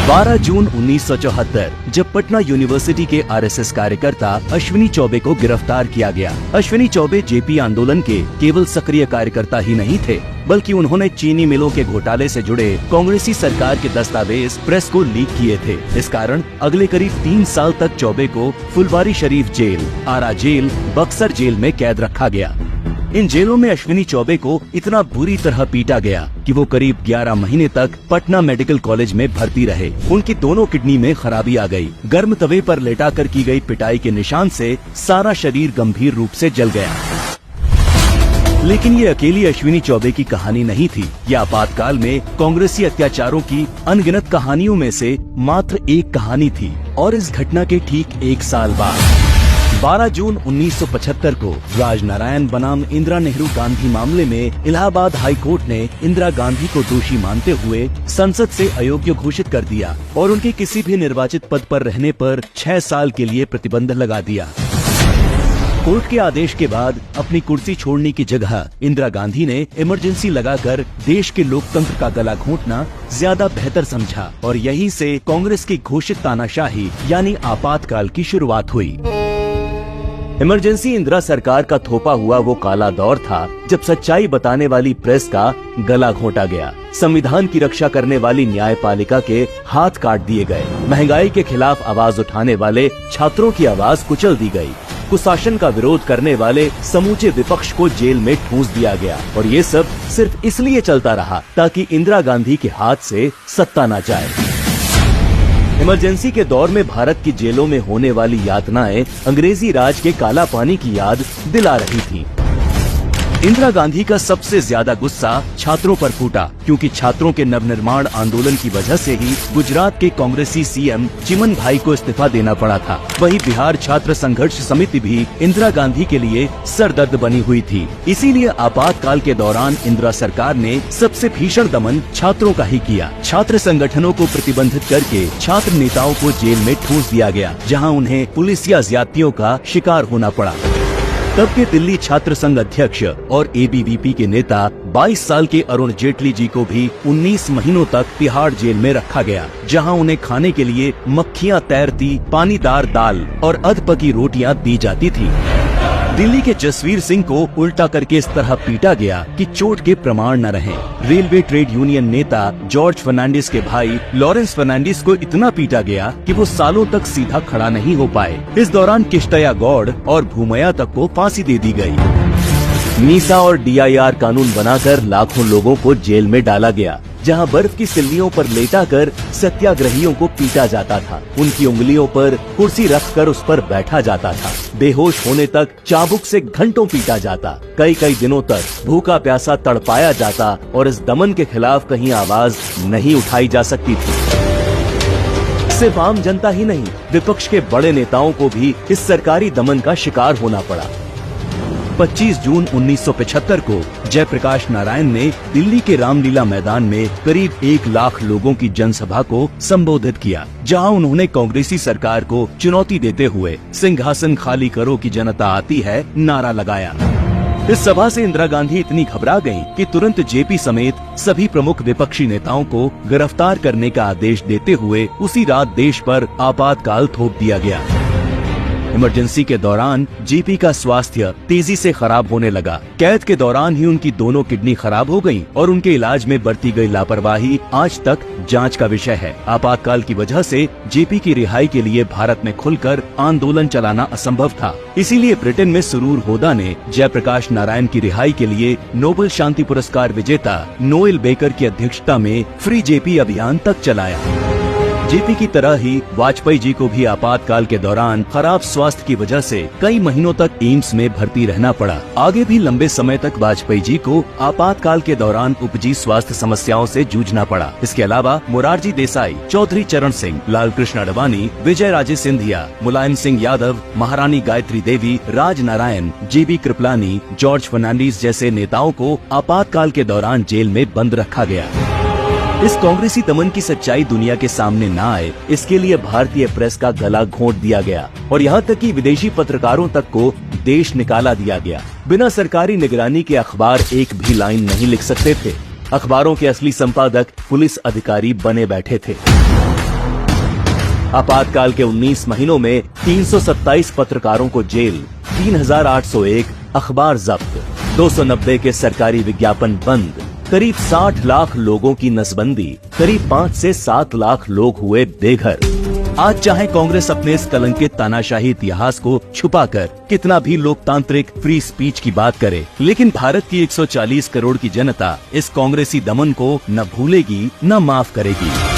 12 जून 1974 जब पटना यूनिवर्सिटी के आरएसएस कार्यकर्ता अश्विनी चौबे को गिरफ्तार किया गया। अश्विनी चौबे जेपी आंदोलन के केवल सक्रिय कार्यकर्ता ही नहीं थे, बल्कि उन्होंने चीनी मिलों के घोटाले से जुड़े कांग्रेसी सरकार के दस्तावेज प्रेस को लीक किए थे। इस कारण अगले करीब 3 साल तक चौबे को फुलवारी शरीफ जेल, आरा जेल, बक्सर जेल में कैद रखा गया। इन जेलों में अश्विनी चौबे को इतना बुरी तरह पीटा गया कि वो करीब 11 महीने तक पटना मेडिकल कॉलेज में भर्ती रहे। उनकी दोनों किडनी में खराबी आ गई। गर्म तवे पर लेटाकर की गई पिटाई के निशान से सारा शरीर गंभीर रूप से जल गया। लेकिन ये अकेली अश्विनी चौबे की कहानी नहीं थी। यह आपातकाल में कांग्रेसी अत्याचारों की अनगिनत कहानियों में से मात्र एक कहानी थी। और इस घटना के ठीक 1 साल बाद 12 जून 1975 को राजनारायण बनाम इंदिरा नेहरू गांधी मामले में इलाहाबाद हाई कोर्ट ने इंदिरा गांधी को दोषी मानते हुए संसद से अयोग्य घोषित कर दिया और उनके किसी भी निर्वाचित पद पर रहने पर 6 साल के लिए प्रतिबंध लगा दिया। कोर्ट के आदेश के बाद अपनी कुर्सी छोड़ने की जगह इंदिरा गांधी ने इमरजेंसी लगाकर देश के लोकतंत्र का गला घोंटना ज्यादा बेहतर समझा और यहीं से कांग्रेस की घोषित तानाशाही यानी आपातकाल की शुरुआत हुई। इमरजेंसी इंदिरा सरकार का थोपा हुआ वो काला दौर था जब सच्चाई बताने वाली प्रेस का गला घोंटा गया, संविधान की रक्षा करने वाली न्यायपालिका के हाथ काट दिए गए, महंगाई के खिलाफ आवाज उठाने वाले छात्रों की आवाज कुचल दी गई, कुशासन का विरोध करने वाले समूचे विपक्ष को जेल में ठूंस दिया गया। और ये सब सिर्फ इसलिए चलता रहा ताकि इंदिरा गांधी के हाथ से सत्ता न जाए। इमरजेंसी के दौर में भारत की जेलों में होने वाली यातनाएं अंग्रेजी राज के काला पानी की याद दिला रही थी। इंदिरा गांधी का सबसे ज्यादा गुस्सा छात्रों पर फूटा, क्योंकि छात्रों के नवनिर्माण आंदोलन की वजह से ही गुजरात के कांग्रेसी सीएम चिमन भाई को इस्तीफा देना पड़ा था। वहीं बिहार छात्र संघर्ष समिति भी इंदिरा गांधी के लिए सरदर्द बनी हुई थी। इसीलिए आपातकाल के दौरान इंदिरा सरकार ने सबसे भीषण दमन छात्रों का ही किया। छात्र संगठनों को प्रतिबंधित करके छात्र नेताओं को जेल में ठूंस दिया गया, जहाँ उन्हें पुलिस या ज्यादतियों का शिकार होना पड़ा। तब के दिल्ली छात्र संघ अध्यक्ष और एबीवीपी के नेता 22 साल के अरुण जेटली जी को भी 19 महीनों तक तिहाड़ जेल में रखा गया, जहां उन्हें खाने के लिए मक्खियां तैरती पानीदार दाल और अधपकी रोटियां दी जाती थी। दिल्ली के जसवीर सिंह को उल्टा करके इस तरह पीटा गया कि चोट के प्रमाण न रहे। रेलवे ट्रेड यूनियन नेता जॉर्ज फर्नांडिस के भाई लॉरेंस फर्नांडिस को इतना पीटा गया कि वो सालों तक सीधा खड़ा नहीं हो पाए। इस दौरान किश्तया गौड़ और भूमया तक को फांसी दे दी गई। मीसा और डीआईआर कानून बनाकर लाखों लोगों को जेल में डाला गया, जहां बर्फ की सिल्लियों पर लेटाकर सत्याग्रहियों को पीटा जाता था। उनकी उंगलियों पर कुर्सी रखकर उस पर बैठा जाता था। बेहोश होने तक चाबुक से घंटों पीटा जाता। कई दिनों तक भूखा प्यासा तड़पाया जाता और इस दमन के खिलाफ कहीं आवाज नहीं उठाई जा सकती थी। सिर्फ आम जनता ही नहीं, विपक्ष के बड़े नेताओं को भी इस सरकारी दमन का शिकार होना पड़ा। 25 जून 1975 को जयप्रकाश नारायण ने दिल्ली के रामलीला मैदान में करीब 1 लाख लोगों की जनसभा को संबोधित किया, जहां उन्होंने कांग्रेसी सरकार को चुनौती देते हुए सिंहासन खाली करो की जनता आती है नारा लगाया। इस सभा से इंदिरा गांधी इतनी घबरा गईं कि तुरंत जेपी समेत सभी प्रमुख विपक्षी नेताओं को गिरफ्तार करने का आदेश देते हुए उसी रात देश पर आपातकाल थोप दिया गया। इमरजेंसी के दौरान जेपी का स्वास्थ्य तेजी से खराब होने लगा। कैद के दौरान ही उनकी दोनों किडनी खराब हो गईं और उनके इलाज में बरती गई लापरवाही आज तक जांच का विषय है। आपातकाल की वजह से जेपी की रिहाई के लिए भारत में खुलकर आंदोलन चलाना असंभव था। इसीलिए ब्रिटेन में सुरूर होदा ने जयप्रकाश नारायण की रिहाई के लिए नोबेल शांति पुरस्कार विजेता नोएल बेकर की अध्यक्षता में फ्री जेपी अभियान तक चलाया। जेपी की तरह ही वाजपेयी जी को भी आपातकाल के दौरान खराब स्वास्थ्य की वजह से कई महीनों तक एम्स में भर्ती रहना पड़ा। आगे भी लंबे समय तक वाजपेयी जी को आपातकाल के दौरान उपजी स्वास्थ्य समस्याओं से जूझना पड़ा। इसके अलावा मोरारजी देसाई, चौधरी चरण सिंह, लाल कृष्ण अडवाणी, विजय राजे सिंधिया, मुलायम सिंह यादव, महारानी गायत्री देवी, राज नारायण, जीबी कृपलानी, जॉर्ज फर्नांडिस जैसे नेताओं को आपातकाल के दौरान जेल में बंद रखा गया। इस कांग्रेसी दमन की सच्चाई दुनिया के सामने न आए, इसके लिए भारतीय प्रेस का गला घोंट दिया गया और यहाँ तक कि विदेशी पत्रकारों तक को देश निकाला दिया गया। बिना सरकारी निगरानी के अखबार एक भी लाइन नहीं लिख सकते थे। अखबारों के असली संपादक पुलिस अधिकारी बने बैठे थे। आपातकाल के 19 महीनों में 327 पत्रकारों को जेल, 3801 अखबार जब्त, 290 के सरकारी विज्ञापन बंद, करीब 60 लाख लोगों की नसबंदी, करीब 5 से 7 लाख लोग हुए बेघर। आज चाहे कांग्रेस अपने इस कलंकित तानाशाही इतिहास को छुपाकर कितना भी लोकतांत्रिक फ्री स्पीच की बात करे, लेकिन भारत की 140 करोड़ की जनता इस कांग्रेसी दमन को न भूलेगी न माफ करेगी।